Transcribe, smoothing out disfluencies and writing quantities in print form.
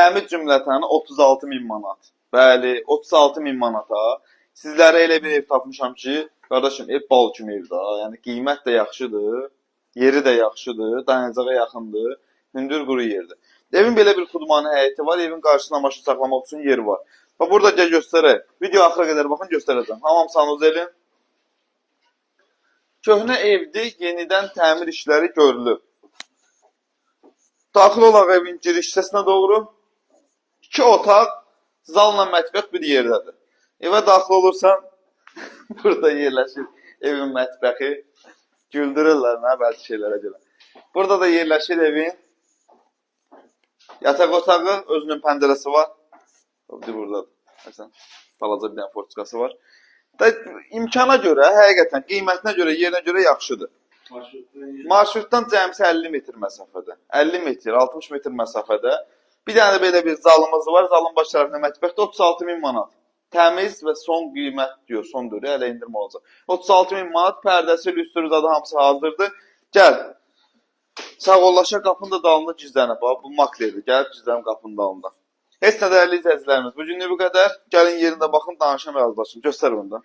Təmir cümlətəni 36 min manat. Bəli, 36 min manata sizlərə elə bir ev tapmışam ki, qardaşım, ev bal kimi evdir. Yəni qiymət də yaxşıdır, yeri də yaxşıdır, dayanacağa yaxındır, hündür quru yerdir. Evin belə bir xudmani həyəti var, evin qarşısına maşın saxlamaq üçün yeri var. Bax, burada gəl göstərək. Video axıra qədər baxın, göstərəcəm. Hamam sanuz elin. Köhnə evdir, yenidən təmir işləri görülüb. Daxil olaq evin giriş hissəsinə doğru. 2 otaq, zalla mətbəx bir yerdədir. Evə daxil olursan, burada yerləşir evin mətbəxi. Güldürürlər, nə bəzi şeylərə görə. Burada da yerləşir evin yataq otağı, özünün pəncərəsi var. Buradadır. Məsələn, balaca bir dənə fortikası var. İmkana görə, həqiqətən, qiymətinə görə, yerinə görə yaxşıdır. Marşrutdan cəmsi 50 metr məsafədə. 50 metr, 60 metr məsafədə. Bir dənə də belə bir zalımız var. Zalın baş tərəfində mətbəxdə 36 min manat. Təmiz və son qiymət diyor, son dörü, hələ indirmə olacaq. 36 min manat, pərdəsi, lüstrü zadı hamısı hazırdır. Gəl. Sağollaşa qapının da dalında gizlənib. Bu maklerdir. Gəlib gizlənib qapının dalında. Heç nə dəyərli izləyicilərimiz. Bugünlük bu qədər. Gəlin yerində baxın, danışın, razılaşın. Göstər bunu da.